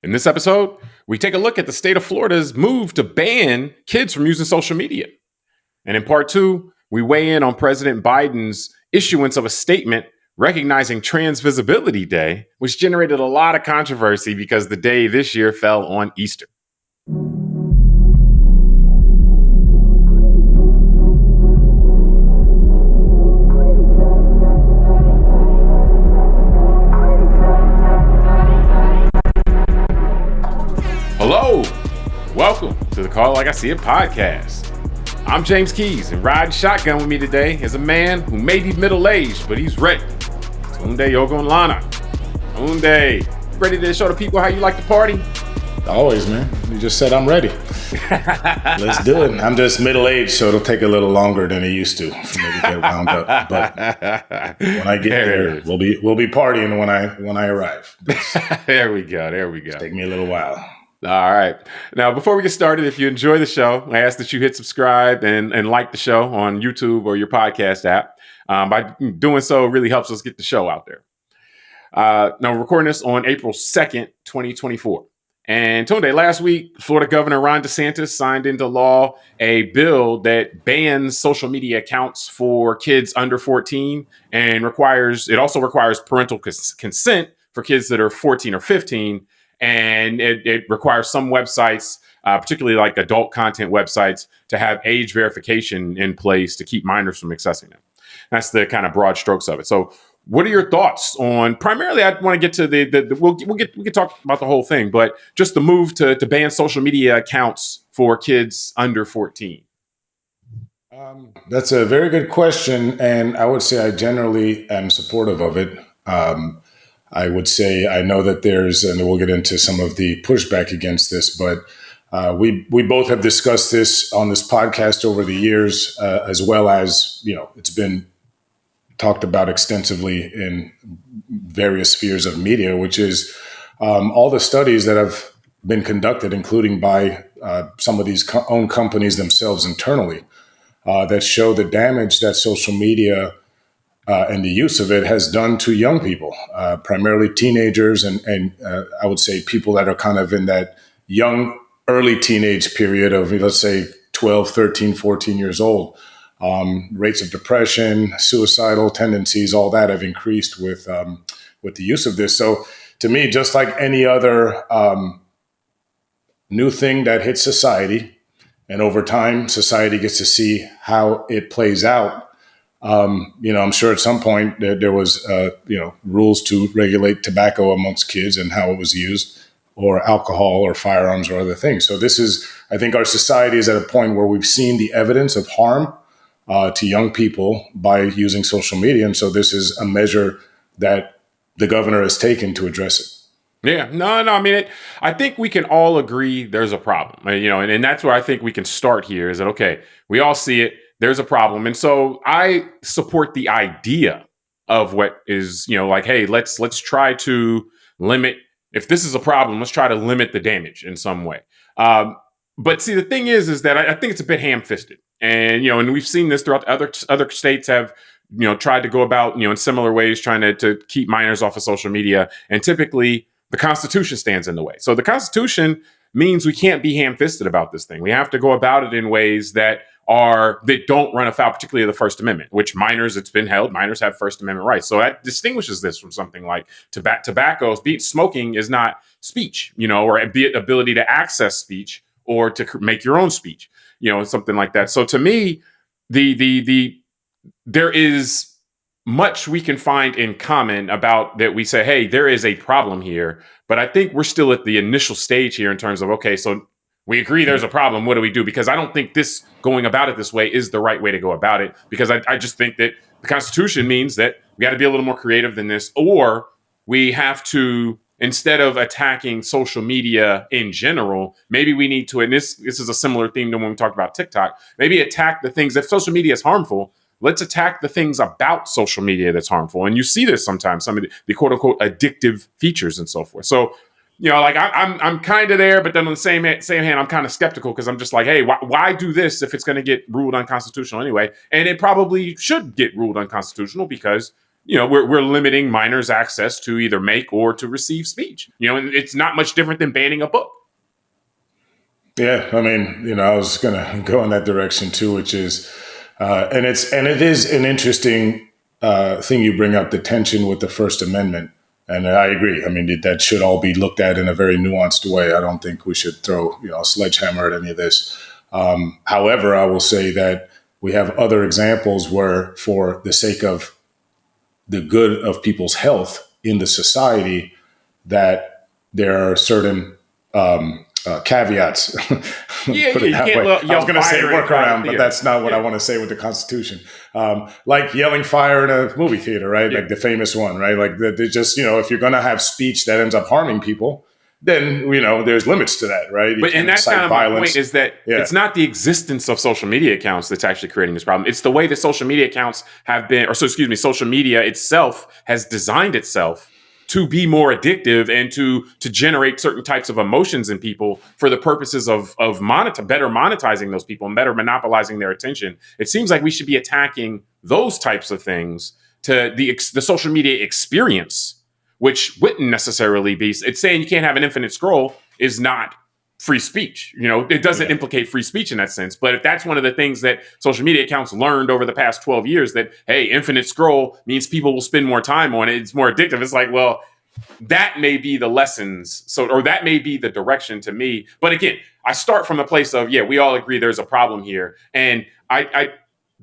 In this episode, we take a look at the state of Florida's move to ban kids from using social media. And in part two, we weigh in on President Biden's issuance of a statement recognizing Trans Visibility Day, which generated a lot of controversy because the day this year fell on Easter. Hello, welcome to the Call Like I See It podcast. I'm James Keys, and riding shotgun with me today is a man who may be middle-aged, but he's ready. Tunde Ogunlana. Tunde, ready to show the people how you like to party? Always, man. You just said I'm ready. Let's do it. I'm just middle-aged, so it'll take a little longer than it used to for me to get wound up. But when I get there, we'll be partying when I arrive. There we go. Take me a little while. All right. Now, before we get started, if you enjoy the show, I ask that you hit subscribe and like the show on YouTube or your podcast app. By doing so, it really helps us get the show out there. Now, we're recording this on April 2nd, 2024. And Tunde, last week, Florida Governor Ron DeSantis signed into law a bill that bans social media accounts for kids under 14 and also requires parental consent for kids that are 14 or 15. And it requires some websites, particularly like adult content websites, to have age verification in place to keep minors from accessing them. That's the kind of broad strokes of it. So what are your thoughts on, primarily, I want to get to we can talk about the whole thing, but just the move to ban social media accounts for kids under 14? That's a very good question. And I would say I generally am supportive of it. I would say I know that and we'll get into some of the pushback against this, but we both have discussed this on this podcast over the years, as well as, it's been talked about extensively in various spheres of media, which is all the studies that have been conducted, including by some of these own companies themselves internally, that show the damage that social media and the use of it has done to young people, primarily teenagers and I would say people that are kind of in that young, early teenage period of, let's say, 12, 13, 14 years old. Rates of depression, suicidal tendencies, all that have increased with the use of this. So to me, just like any other new thing that hits society, and over time, society gets to see how it plays out. I'm sure at some point there was, rules to regulate tobacco amongst kids and how it was used, or alcohol or firearms or other things. So I think our society is at a point where we've seen the evidence of harm to young people by using social media. And so this is a measure that the governor has taken to address it. Yeah, no. I mean, I think we can all agree there's a problem, and that's where I think we can start here is that, okay, we all see it. There's a problem. And so I support the idea of what is, hey, let's try to limit, if this is a problem, let's try to limit the damage in some way. But see, the thing is that I think it's a bit ham-fisted. And, and we've seen this throughout other states have, tried to go about, in similar ways, trying to keep minors off of social media. And typically the Constitution stands in the way. So the Constitution means we can't be ham-fisted about this thing. We have to go about it in ways that don't run afoul, particularly the First Amendment, which minors have First Amendment rights. So that distinguishes this from something like tobacco. Smoking is not speech, or ability to access speech or to make your own speech, something like that. So to me, there is much we can find in common about that. We say, hey, there is a problem here, but I think we're still at the initial stage here in terms of, okay, so we agree there's a problem. What do we do? Because I don't think going about it this way is the right way to go about it. Because I just think that the Constitution means that we got to be a little more creative than this, or we have to, instead of attacking social media in general, maybe we need to, and this is a similar theme to when we talked about TikTok, maybe attack the things. If social media is harmful, let's attack the things about social media that's harmful. And you see this sometimes, some of the quote unquote addictive features and so forth. So I'm kind of there, but then on the same hand, I'm kind of skeptical because I'm just like, hey, why do this if it's going to get ruled unconstitutional anyway? And it probably should get ruled unconstitutional because we're limiting minors access to either make or to receive speech. And it's not much different than banning a book. Yeah, I mean, I was going to go in that direction too, which is, and it is an interesting thing you bring up, the tension with the First Amendment, and I agree. I mean, that should all be looked at in a very nuanced way. I don't think we should throw a sledgehammer at any of this. However, I will say that we have other examples where, for the sake of the good of people's health in the society, that there are certain caveats. Yeah, Put it that way. I was going to say workaround, but that's not what Yeah. I want to say with the Constitution. Like yelling fire in a movie theater, right? Yeah. Like the famous one, right? Like they just, if you're going to have speech that ends up harming people, then there's limits to that, right? And that's kind of my point, is that it's not the existence of social media accounts that's actually creating this problem. It's the way that social media accounts have been, social media itself has designed itself to be more addictive and to generate certain types of emotions in people for the purposes of better monetizing those people and better monopolizing their attention. It seems like we should be attacking those types of things to the social media experience, which wouldn't necessarily be. It's saying you can't have an infinite scroll is not free speech. It doesn't implicate free speech in that sense. But if that's one of the things that social media accounts learned over the past 12 years, that, hey, infinite scroll means people will spend more time on it, it's more addictive. It's like, well, that may be the lessons. Or that may be the direction to me. But again, I start from a place of, we all agree there's a problem here. And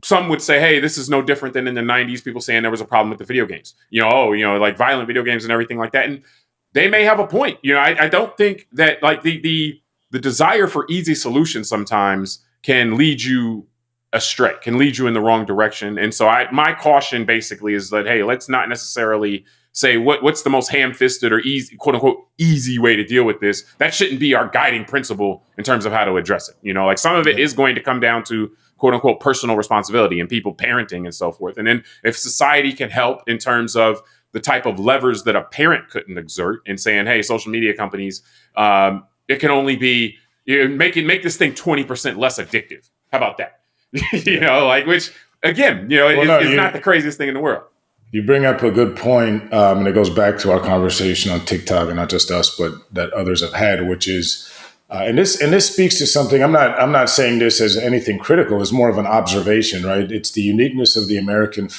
some would say, hey, this is no different than in the 90s, people saying there was a problem with the video games, like violent video games and everything like that. And they may have a point. I don't think that, like, the desire for easy solutions sometimes can lead you astray, can lead you in the wrong direction. And so my caution basically is that, hey, let's not necessarily say what's the most ham-fisted or easy, quote unquote, easy way to deal with this. That shouldn't be our guiding principle in terms of how to address it. Like some of it is going to come down to, quote unquote, personal responsibility and people parenting and so forth. And then if society can help in terms of the type of levers that a parent couldn't exert in saying, hey, social media companies, it can only be, make this thing 20% less addictive. How about that? Which again, it's not the craziest thing in the world. You bring up a good point, and it goes back to our conversation on TikTok, and not just us, but that others have had, which is, and this speaks to something. I'm not saying this as anything critical. It's more of an observation, right? It's the uniqueness of the American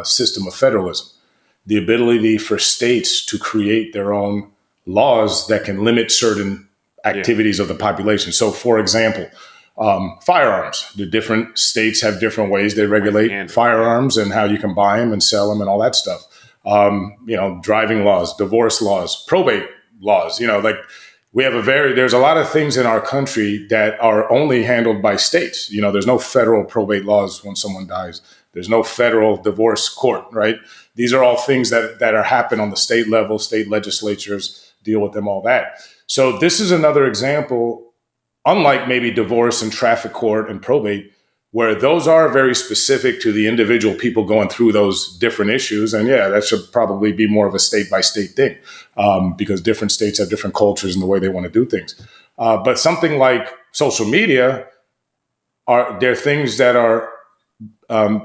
system of federalism, the ability for states to create their own laws that can limit certain activities of the population. So, for example, firearms. The different states have different ways they regulate firearms and how you can buy them and sell them and all that stuff. Driving laws, divorce laws, probate laws. There's a lot of things in our country that are only handled by states. There's no federal probate laws when someone dies. There's no federal divorce court, right? These are all things that happen on the state level. State legislatures deal with them, all that. So this is another example, unlike maybe divorce and traffic court and probate, where those are very specific to the individual people going through those different issues. And that should probably be more of a state by state thing, because different states have different cultures and the way they want to do things. But something like social media, they're things that are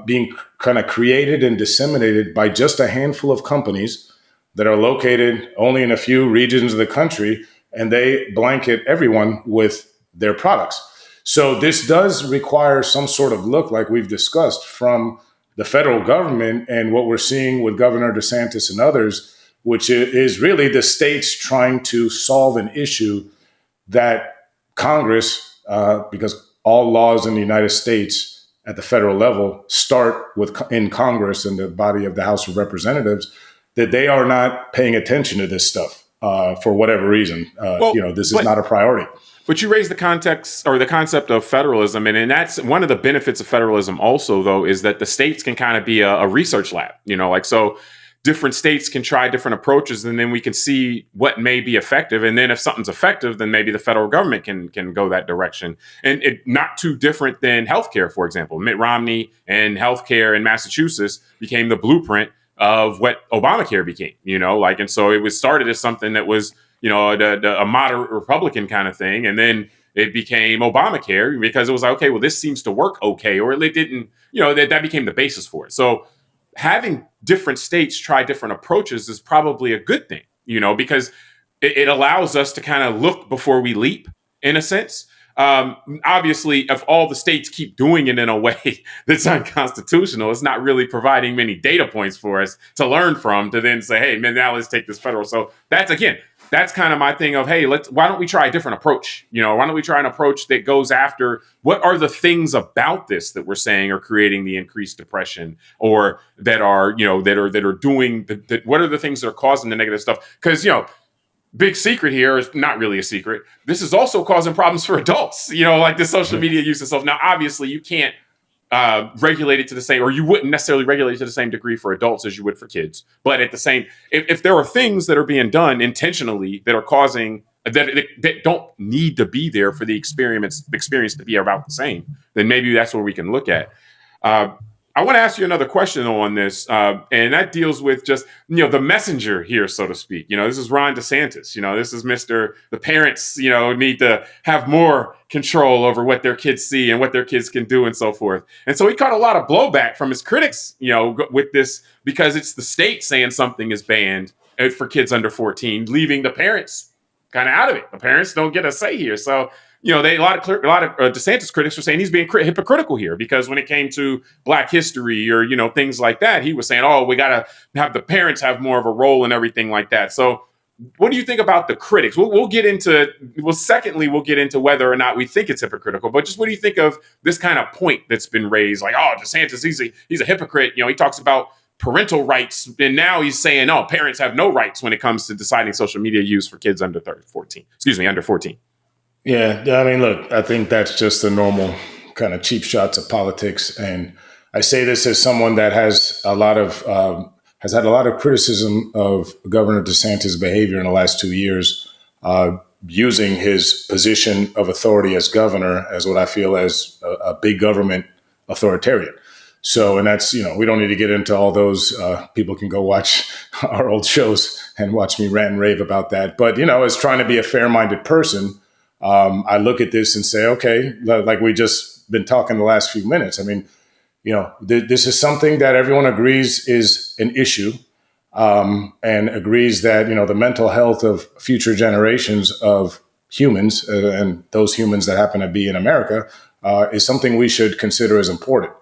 being kind of created and disseminated by just a handful of companies that are located only in a few regions of the country, and they blanket everyone with their products. So this does require some sort of look, like we've discussed, from the federal government, and what we're seeing with Governor DeSantis and others, which is really the states trying to solve an issue that Congress, because all laws in the United States at the federal level start in Congress and the body of the House of Representatives, that they are not paying attention to this stuff for whatever reason. This is not a priority. But you raise the context or the concept of federalism, and that's one of the benefits of federalism also, though, is that the states can kind of be a research lab, so different states can try different approaches, and then we can see what may be effective. And then if something's effective, then maybe the federal government can go that direction. And it not too different than healthcare, for example. Mitt Romney and healthcare in Massachusetts became the blueprint of what Obamacare became, and so it was started as something that was, a moderate Republican kind of thing. And then it became Obamacare because it was like, okay, well, this seems to work okay. Or it didn't, that became the basis for it. So having different states try different approaches is probably a good thing, because it allows us to kind of look before we leap, in a sense. Obviously, if all the states keep doing it in a way that's unconstitutional, it's not really providing many data points for us to learn from to then say, hey, man, now let's take this federal. So that's kind of my thing of, hey, why don't we try a different approach? Why don't we try an approach that goes after what are the things about this that we're saying are creating the increased depression, or that are, that are doing what are the things that are causing the negative stuff? Because, big secret here is not really a secret. This is also causing problems for adults, like the social media use and stuff. Now, obviously, you can't regulate it to the same, or you wouldn't necessarily regulate it to the same degree for adults as you would for kids. But at the same, if there are things that are being done intentionally that are causing that don't need to be there for the experience to be about the same, then maybe that's where we can look at. I want to ask you another question on this, and that deals with just the messenger here, so to speak. This is Ron DeSantis. This is Mr. The parents, need to have more control over what their kids see and what their kids can do and so forth. And so he caught a lot of blowback from his critics, with this, because it's the state saying something is banned for kids under 14, leaving the parents kind of out of it. The parents don't get a say here. So a lot of DeSantis critics were saying he's being hypocritical here, because when it came to Black history or things like that, he was saying, "Oh, we got to have the parents have more of a role and everything like that." So, what do you think about the critics? We'll get into. Well, secondly, we'll get into whether or not we think it's hypocritical. But just what do you think of this kind of point that's been raised? Like, oh, DeSantis, he's a hypocrite. He talks about parental rights, and now he's saying, "Oh, parents have no rights when it comes to deciding social media use for kids under 14. Under 14." Yeah, I mean, look, I think that's just the normal kind of cheap shots of politics, and I say this as someone that has had a lot of criticism of Governor DeSantis' behavior in the last 2 years, using his position of authority as governor as what I feel as a big government authoritarian. So, and that's, we don't need to get into all those. People can go watch our old shows and watch me rant and rave about that. But, as trying to be a fair-minded person, I look at this and say, okay, like we just been talking the last few minutes. I mean, this is something that everyone agrees is an issue, and agrees that, the mental health of future generations of humans, and those humans that happen to be in America, is something we should consider as important.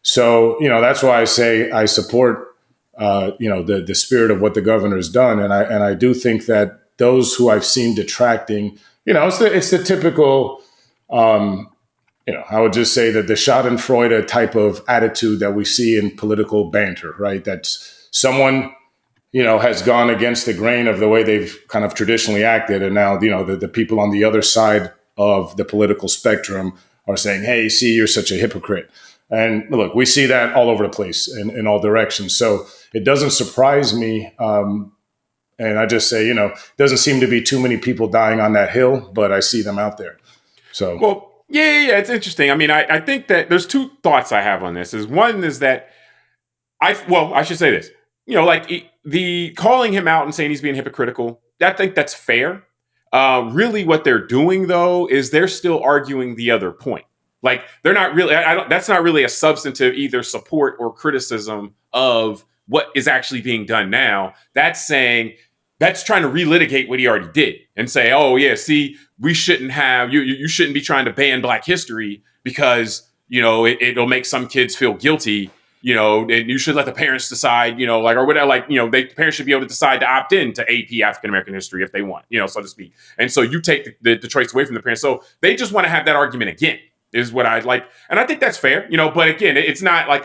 So, that's why I say I support, the spirit of what the governor has done. And I do think that those who I've seen detracting, it's the typical, I would just say that the Schadenfreude type of attitude that we see in political banter, right? That's someone, has gone against the grain of the way they've kind of traditionally acted. And now, the people on the other side of the political spectrum are saying, hey, see, you're such a hypocrite. And look, we see that all over the place in all directions. So it doesn't surprise me. And I just say, doesn't seem to be too many people dying on that hill, but I see them out there. So, well, yeah, it's interesting. I mean, I think that there's two thoughts I have on this. One is that I should say this, the calling him out and saying he's being hypocritical, I think that's fair. Really what they're doing though, is they're still arguing the other point. Like they're not really, that's not really a substantive either support or criticism of what is actually being done now. That's trying to relitigate what he already did and say, oh yeah, see, we shouldn't have, you shouldn't be trying to ban Black history because, it'll make some kids feel guilty, and you should let the parents decide, or whatever, the parents should be able to decide to opt in to AP African-American history if they want, so to speak. And so you take the choice away from the parents. So they just want to have that argument again, is what I'd like. And I think that's fair, but again, it's not like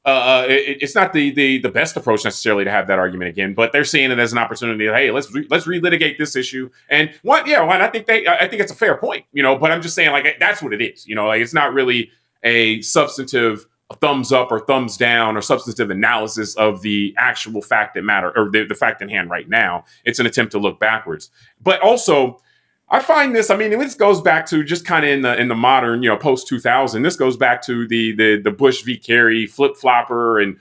it's not the best approach necessarily to have that argument again, but they're seeing it as an opportunity. Hey, let's relitigate this issue. And I think it's a fair point, but I'm just saying that's what it is, it's not really a substantive thumbs up or thumbs down or substantive analysis of the actual fact that matter or the fact in hand right now. It's an attempt to look backwards, but also I find this, this goes back to just kind of in the modern, post 2000, this goes back to the Bush v. Kerry flip flopper. And,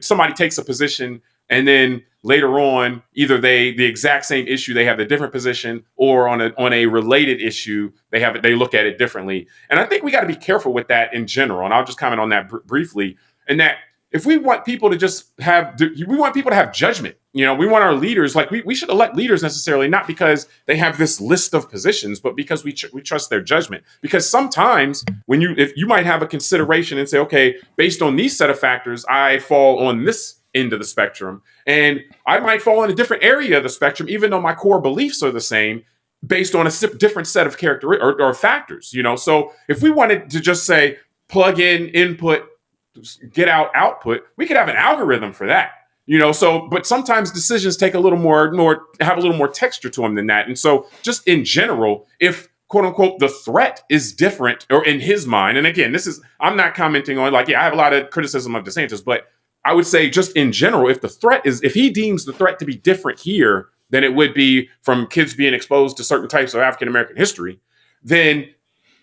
somebody takes a position and then later on, either the exact same issue, they have a different position, or on a related issue, they look at it differently. And I think we got to be careful with that in general. And I'll just comment on that briefly. And that if we want people to just have, we want people to have judgment. We want our leaders, like we should elect leaders necessarily, not because they have this list of positions, but because we trust their judgment. Because sometimes if you might have a consideration and say, okay, based on these set of factors, I fall on this end of the spectrum, and I might fall in a different area of the spectrum, even though my core beliefs are the same, based on a different set of character or factors. So if we wanted to just say plug in input, get out output, we could have an algorithm for that. But sometimes decisions take a little more have a little more texture to them than that. And so just in general, if quote unquote the threat is different, or in his mind, and again, I'm not commenting on, like, I have a lot of criticism of DeSantis, but I would say just in general, if he deems the threat to be different here than it would be from kids being exposed to certain types of African American history, then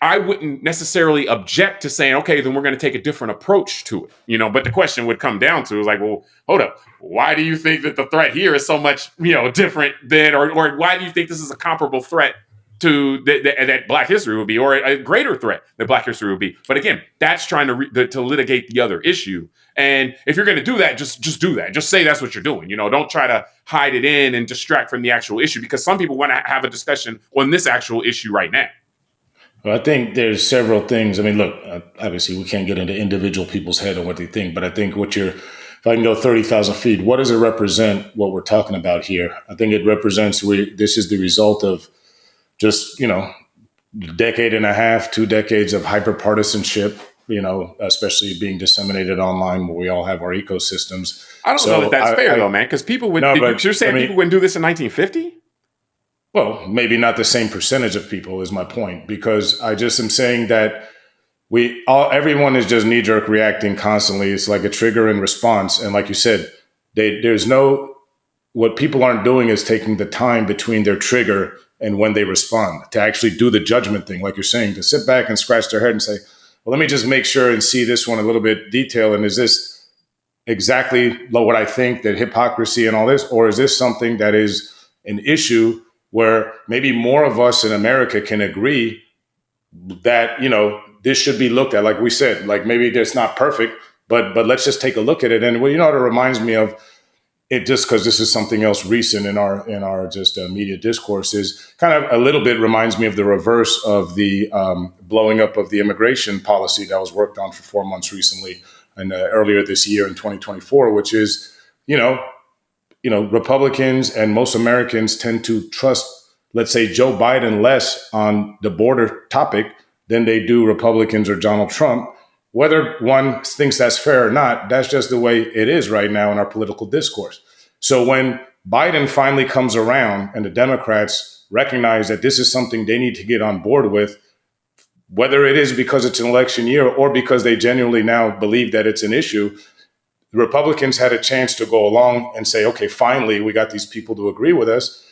I wouldn't necessarily object to saying, okay, then we're going to take a different approach to it, But the question would come down to is like, well, hold up, why do you think that the threat here is so much, different than, or why do you think this is a comparable threat to that Black history would be, or a greater threat that Black history would be? But again, that's trying to litigate the other issue. And if you're going to do that, just do that. Just say that's what you're doing. Don't try to hide it in and distract from the actual issue, because some people want to have a discussion on this actual issue right now. Well, I think there's several things. I mean, look, obviously we can't get into individual people's head and what they think, but I think if I can go 30,000 feet, what does it represent, what we're talking about here? I think it represents this is the result of just, decade and a half, 2 decades of hyper-partisanship, especially being disseminated online where we all have our ecosystems. I don't know that that's fair, though, man, because people would, you're saying people wouldn't do this in 1950? Well, maybe not the same percentage of people is my point, because I just am saying that everyone is just knee-jerk reacting constantly. It's like a trigger and response. And like you said, what people aren't doing is taking the time between their trigger and when they respond to actually do the judgment thing, like you're saying, to sit back and scratch their head and say, well, let me just make sure and see this one a little bit detailed. And is this exactly what I think, that hypocrisy and all this, or is this something that is an issue where maybe more of us in America can agree that, this should be looked at? Like we said, like maybe it's not perfect, but let's just take a look at it. And what it reminds me of, it, just because this is something else recent in our just media discourse, is kind of a little bit reminds me of the reverse of the blowing up of the immigration policy that was worked on for 4 months recently and earlier this year in 2024, which is, Republicans and most Americans tend to trust, let's say, Joe Biden less on the border topic than they do Republicans or Donald Trump. Whether one thinks that's fair or not, that's just the way it is right now in our political discourse. So when Biden finally comes around and the Democrats recognize that this is something they need to get on board with, whether it is because it's an election year or because they genuinely now believe that it's an issue, the Republicans had a chance to go along and say, okay, finally, we got these people to agree with us.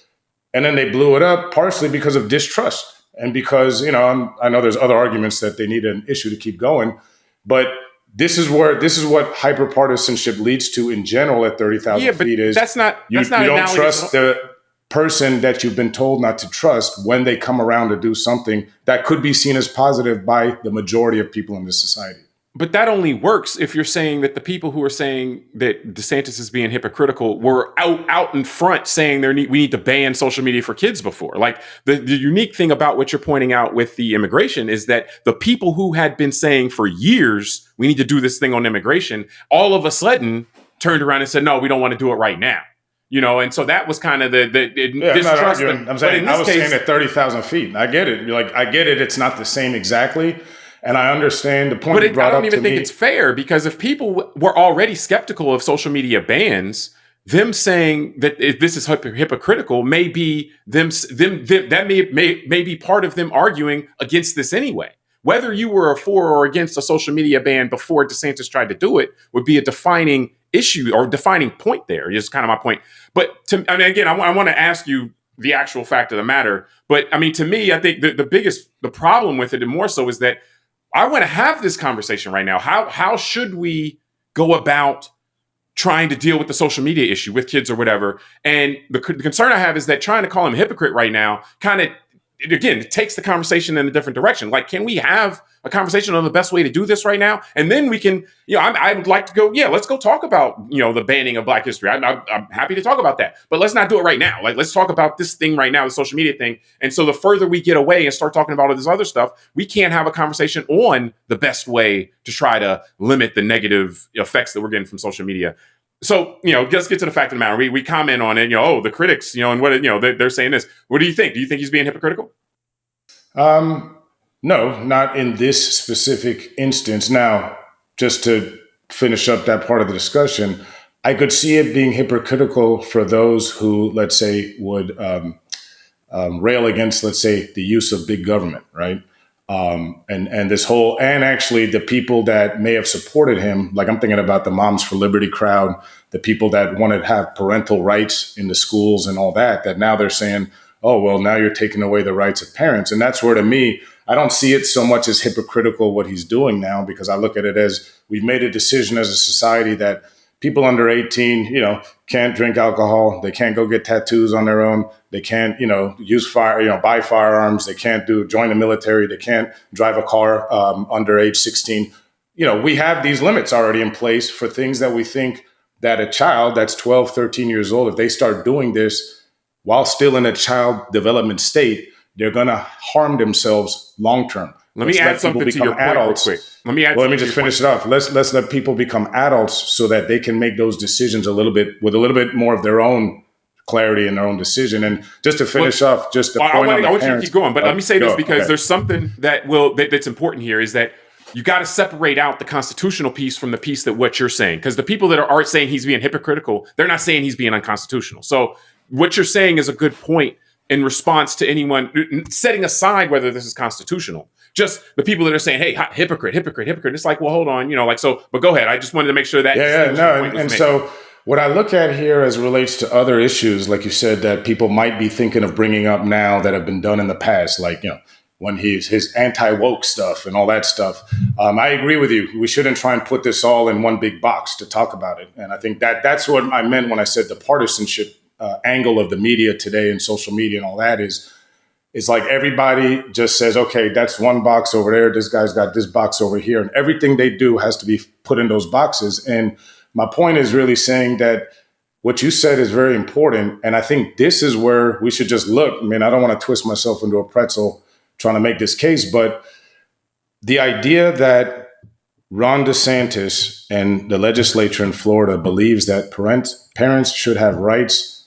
And then they blew it up partially because of distrust. And because, I know there's other arguments that they need an issue to keep going, but this is what hyper-partisanship leads to in general at 30,000 feet is you don't trust the person that you've been told not to trust when they come around to do something that could be seen as positive by the majority of people in this society. But that only works if you're saying that the people who are saying that DeSantis is being hypocritical were out in front saying we need to ban social media for kids before. Like the unique thing about what you're pointing out with the immigration is that the people who had been saying for years, we need to do this thing on immigration, all of a sudden turned around and said, no, we don't want to do it right now. And so that was kind of the distrust. I'm saying I was saying at 30,000 feet. I get it. I get it. It's not the same exactly. And I understand the point you brought up to me. I don't even think it's fair, because if people were already skeptical of social media bans, them saying that if this is hypocritical may be that may be part of them arguing against this anyway. Whether you were for or against a social media ban before DeSantis tried to do it would be a defining issue or defining point there. Is kind of my point. But I want to ask you the actual fact of the matter. But to me, I think the problem with it, and more so, is that I want to have this conversation right now. How should we go about trying to deal with the social media issue with kids or whatever? And the concern I have is that trying to call him a hypocrite right now kind of it takes the conversation in a different direction. Like, can we have a conversation on the best way to do this right now? And then we can, I would like to go, let's go talk about, the banning of Black history. I'm happy to talk about that, but let's not do it right now. Like, let's talk about this thing right now, the social media thing. And so the further we get away and start talking about all this other stuff, we can't have a conversation on the best way to try to limit the negative effects that we're getting from social media. So, let's get to the fact of the matter. We comment on it, the critics, and what, they're saying this. What do you think? Do you think he's being hypocritical? No, not in this specific instance. Now, just to finish up that part of the discussion, I could see it being hypocritical for those who, let's say, would rail against, let's say, the use of big government, right? And this whole, and actually the people that may have supported him, like I'm thinking about the Moms for Liberty crowd, the people that wanted to have parental rights in the schools and all that, that now they're saying, oh, well, now you're taking away the rights of parents. And that's where, to me, I don't see it so much as hypocritical what he's doing now, because I look at it as we've made a decision as a society that people under 18, can't drink alcohol. They can't go get tattoos on their own. They can't, use buy firearms. They can't join the military. They can't drive a car under age 16. We have these limits already in place for things that we think that a child that's 12, 13 years old, if they start doing this while still in a child development state, they're going to harm themselves long term. Let me add something to your point real quick. Let me just finish it off. Let's let people become adults so that they can make those decisions with a little bit more of their own clarity in their own decision. And just to finish off, just the point on the parents. I want you to keep going, but let me say this because there's something that's important here is that you got to separate out the constitutional piece from the piece that what you're saying, because the people that are saying he's being hypocritical, they're not saying he's being unconstitutional. So what you're saying is a good point in response to anyone setting aside whether this is constitutional. Just the people that are saying, hey, hypocrite. It's like, well, hold on, but go ahead. I just wanted to make sure that. And so what I look at here as relates to other issues, like you said, that people might be thinking of bringing up now that have been done in the past, like, when his anti-woke stuff and all that stuff. I agree with you. We shouldn't try and put this all in one big box to talk about it. And I think that's what I meant when I said the partisanship angle of the media today and social media and all that is like everybody just says, okay, that's one box over there. This guy's got this box over here. And everything they do has to be put in those boxes. And my point is really saying that what you said is very important. And I think this is where we should just look. I mean, I don't want to twist myself into a pretzel trying to make this case, but the idea that Ron DeSantis and the legislature in Florida believes that parents should have rights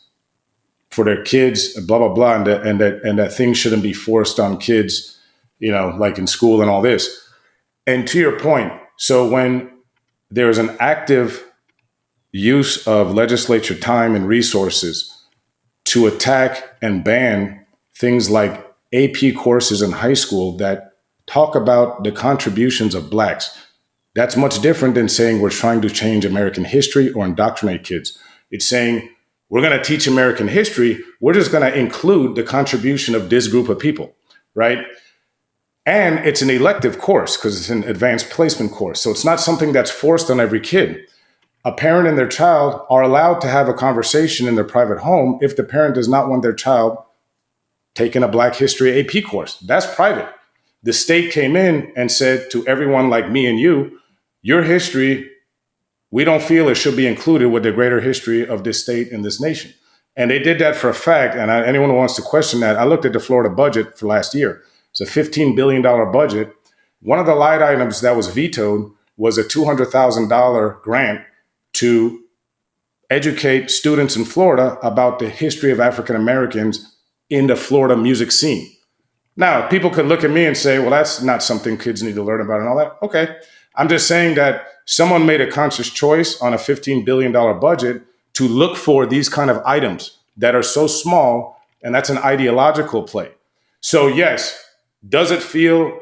for their kids, blah, blah, blah, and that things shouldn't be forced on kids, like in school and all this. And to your point, so when there is an active use of legislature time and resources to attack and ban things like AP courses in high school that talk about the contributions of Blacks, that's much different than saying we're trying to change American history or indoctrinate kids. It's saying we're going to teach American history. We're just going to include the contribution of this group of people, right? And it's an elective course because it's an advanced placement course. So it's not something that's forced on every kid. A parent and their child are allowed to have a conversation in their private home if the parent does not want their child taking a Black History AP course. That's private. The state came in and said to everyone like me and you, your history, we don't feel it should be included with the greater history of this state and this nation. And they did that for a fact. And anyone who wants to question that, I looked at the Florida budget for last year. It's a $15 billion budget. One of the line items that was vetoed was a $200,000 grant to educate students in Florida about the history of African Americans in the Florida music scene. Now, people could look at me and say, well, that's not something kids need to learn about and all that. Okay. I'm just saying that someone made a conscious choice on a $15 billion budget to look for these kind of items that are so small, and that's an ideological play. So yes, does it feel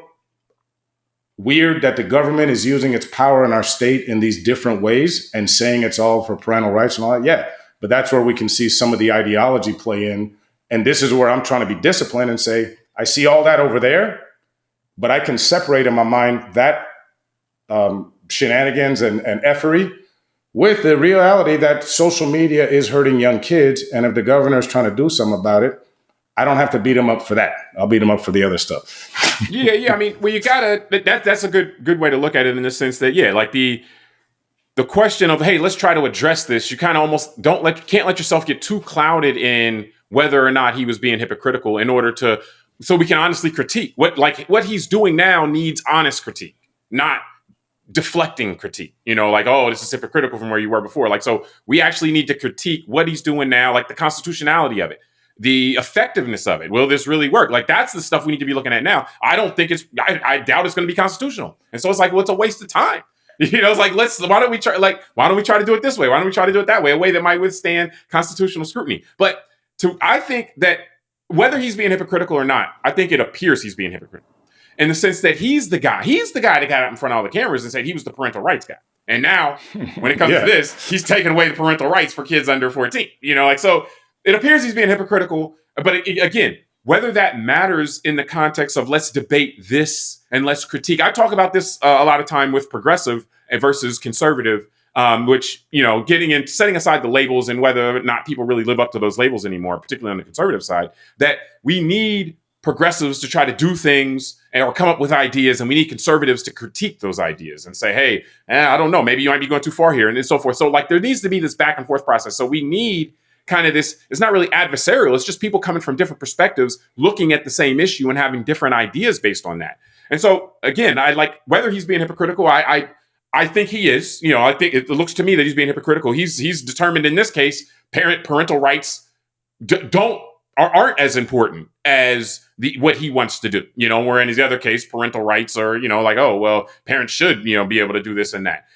weird that the government is using its power in our state in these different ways and saying it's all for parental rights and all that? Yeah, but that's where we can see some of the ideology play in. And this is where I'm trying to be disciplined and say, I see all that over there, but I can separate in my mind that shenanigans and effery with the reality that social media is hurting young kids. And if the governor is trying to do something about it, I don't have to beat him up for that. I'll beat him up for the other stuff. Yeah. I mean, well, you gotta. That's a good way to look at it in the sense that like the question of, hey, let's try to address this. You kind of almost can't let yourself get too clouded in whether or not he was being hypocritical in order to, so we can honestly critique what he's doing now needs honest critique, not deflecting critique, like, oh, this is hypocritical from where you were before. Like, so we actually need to critique what he's doing now, like the constitutionality of it, the effectiveness of it. Will this really work? Like, that's the stuff we need to be looking at now. I don't think I doubt it's going to be constitutional. And so it's like, well, it's a waste of time. It's like, why don't we try to do it this way? Why don't we try to do it that way? A way that might withstand constitutional scrutiny. But I think that whether he's being hypocritical or not, I think it appears he's being hypocritical in the sense that he's the guy that got out in front of all the cameras and said he was the parental rights guy. And now when it comes to this, he's taking away the parental rights for kids under 14, so it appears he's being hypocritical. But again, whether that matters in the context of let's debate this and let's critique. I talk about this a lot of time with progressive versus conservative, which, setting aside the labels and whether or not people really live up to those labels anymore, particularly on the conservative side, that we need progressives to try to do things or come up with ideas, and we need conservatives to critique those ideas and say, hey, I don't know, maybe you might be going too far here, and so forth. So like there needs to be this back and forth process. So we need kind of this, it's not really adversarial. It's just people coming from different perspectives, looking at the same issue and having different ideas based on that. And so again, I like whether he's being hypocritical. I think he is. I think it looks to me that he's being hypocritical. He's determined in this case, parental rights aren't as important as what he wants to do. Where in his other case, parental rights are like, oh well, parents should be able to do this and that.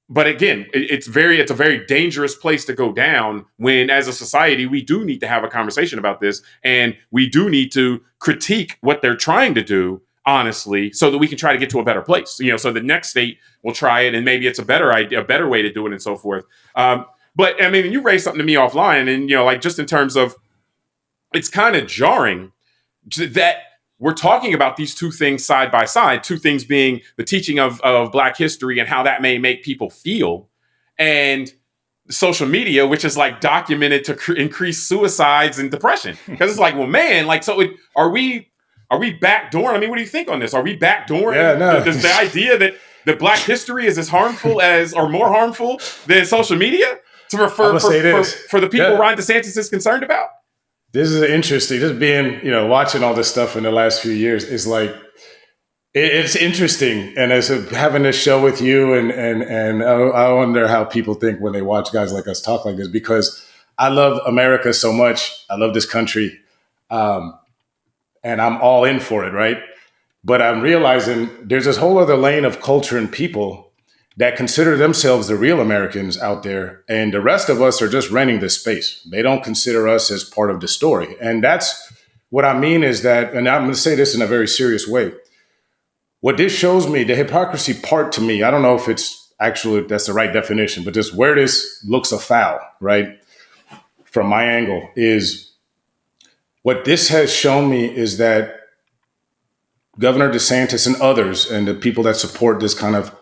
But again, it's a very dangerous place to go down when, as a society, we do need to have a conversation about this, and we do need to critique what they're trying to do honestly, so that we can try to get to a better place. So the next state will try it, and maybe it's a better idea, a better way to do it, and so forth. But I mean, you raised something to me offline, and like just in terms of, it's kind of jarring that we're talking about these two things side by side, two things being the teaching of Black history and how that may make people feel, and social media, which is like documented to increase suicides and depression. Because it's like, well, man, like, so are we backdooring? I mean, what do you think on this? Are we backdooring the idea that Black history is as harmful as, or more harmful than social media for the people Ron DeSantis is concerned about? This is interesting. Just being, watching all this stuff in the last few years is like, it's interesting. And as having this show with you, and I wonder how people think when they watch guys like us talk like this, because I love America so much. I love this country. And I'm all in for it, right? But I'm realizing there's this whole other lane of culture and people that consider themselves the real Americans out there, and the rest of us are just renting this space. They don't consider us as part of the story. And that's what I mean is that, and I'm going to say this in a very serious way, what this shows me, the hypocrisy part to me, I don't know if it's actually, that's the right definition, but just where this looks afoul, right? From my angle is, what this has shown me is that Governor DeSantis and others, and the people that support this kind of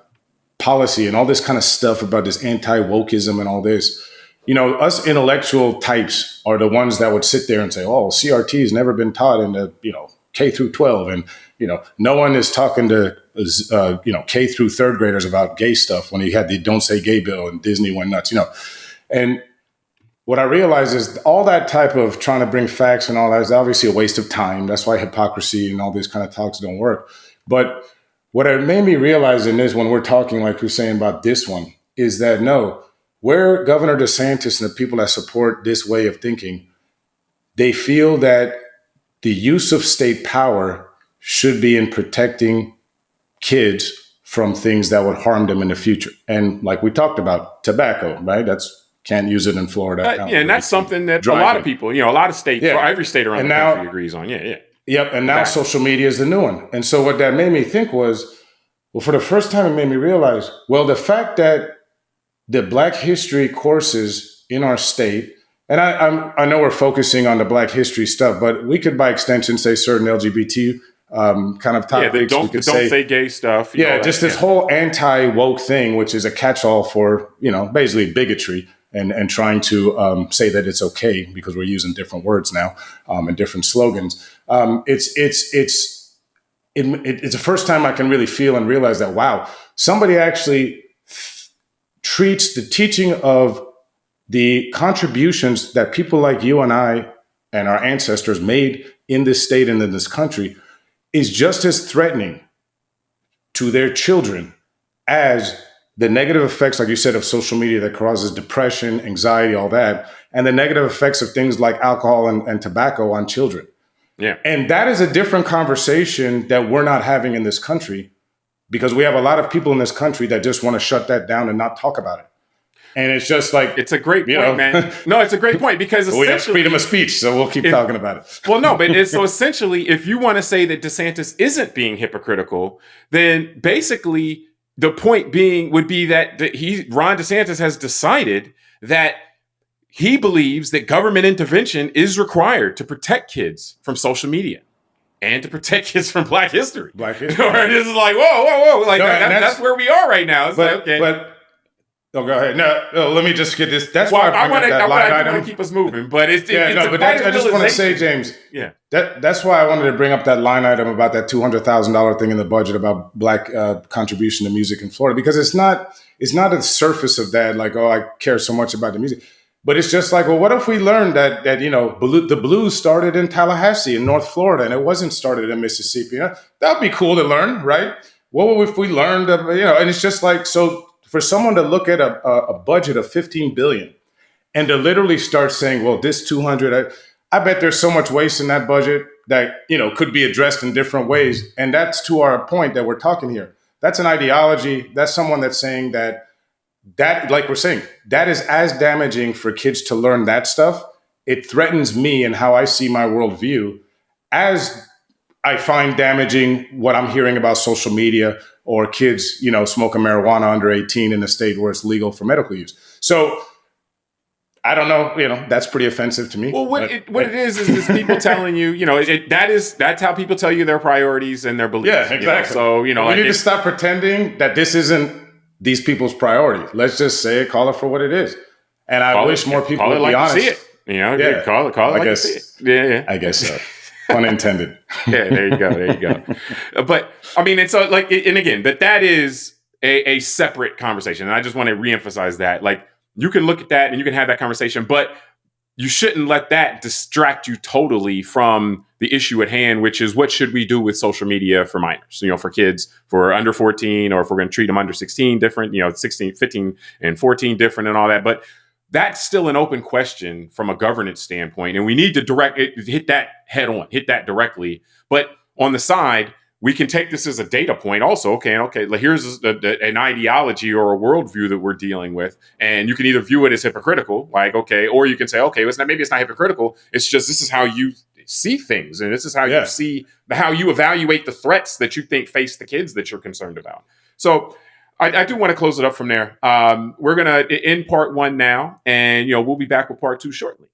policy and all this kind of stuff about this anti-wokeism and all this, us intellectual types are the ones that would sit there and say, oh, CRT has never been taught in the, K through 12. And, no one is talking to, K through third graders about gay stuff when he had the Don't Say Gay bill and Disney went nuts, And what I realize is all that type of trying to bring facts and all that is obviously a waste of time. That's why hypocrisy and all these kind of talks don't work. But what it made me realize in this, when we're talking like we're saying about this one, is that no, where Governor DeSantis and the people that support this way of thinking, they feel that the use of state power should be in protecting kids from things that would harm them in the future. And like we talked about, tobacco, right? Can't use it in Florida. And that's something that a lot of people, a lot of states, every state around the country agrees on. Yep. And now social media is the new one. And so what that made me think was, well, for the first time, it made me realize, well, the fact that the Black history courses in our state, and I know we're focusing on the Black history stuff, but we could by extension say certain LGBT kind of topics. Don't say gay stuff. Just this whole anti-woke thing, which is a catch-all for, basically bigotry and trying to say that it's okay because we're using different words now and different slogans. It's the first time I can really feel and realize that, wow, somebody actually treats the teaching of the contributions that people like you and I and our ancestors made in this state and in this country is just as threatening to their children as the negative effects, like you said, of social media that causes depression, anxiety, all that, and the negative effects of things like alcohol and tobacco on children. Yeah. And that is a different conversation that we're not having in this country because we have a lot of people in this country that just want to shut that down and not talk about it. And it's just like, it's a great point, man. No, it's a great point because we have freedom of speech, so we'll keep talking about it. Well, no, but so essentially, if you want to say that DeSantis isn't being hypocritical, then basically the point being would be that Ron DeSantis has decided that he believes that government intervention is required to protect kids from social media and to protect kids from Black history. Black history. This is like, whoa. Like, no, that's where we are right now. It's like, okay. Go ahead. No, let me just get this. That's why I want to keep us moving. But I just want to say, James, that's why I wanted to bring up that line item about that $200,000 thing in the budget about Black contribution to music in Florida, because it's not a surface of that, like, oh, I care so much about the music. But it's just like, well, what if we learned that the blues started in Tallahassee in North Florida and it wasn't started in Mississippi? That'd be cool to learn, right? What if we learned, and it's just like, so for someone to look at a budget of $15 billion and to literally start saying, well, this 200, I bet there's so much waste in that budget that, could be addressed in different ways. And that's to our point that we're talking here. That's an ideology. That's someone that's saying that, like we're saying, that is as damaging for kids to learn that stuff. It threatens me and how I see my worldview as I find damaging what I'm hearing about social media or kids, smoking marijuana under 18 in a state where it's legal for medical use. So I don't know, that's pretty offensive to me. Well, what it is people telling you, that's how people tell you their priorities and their beliefs. Yeah, exactly. So, we need to stop pretending that this isn't these people's priority. Let's just say it, call it for what it is. And I wish more people would be honest. See it. Call it like you see it. Yeah. I guess so. Unintended. Yeah, there you go. But I mean, and so and again, that is a separate conversation. And I just want to reemphasize that. Like, you can look at that and you can have that conversation, but you shouldn't let that distract you totally from the issue at hand, which is what should we do with social media for minors, for kids, for under 14, or if we're going to treat them under 16 different, 16, 15 and 14 different and all that. But that's still an open question from a governance standpoint. And we need to hit that head on, hit that directly. But on the side, we can take this as a data point also. Okay, here's an ideology or a worldview that we're dealing with. And you can either view it as hypocritical, or you can say, okay, maybe it's not hypocritical. It's just, this is how you see things. And this is how you see, how you evaluate the threats that you think face the kids that you're concerned about. So I do want to close it up from there. We're going to end part one now, and we'll be back with part two shortly.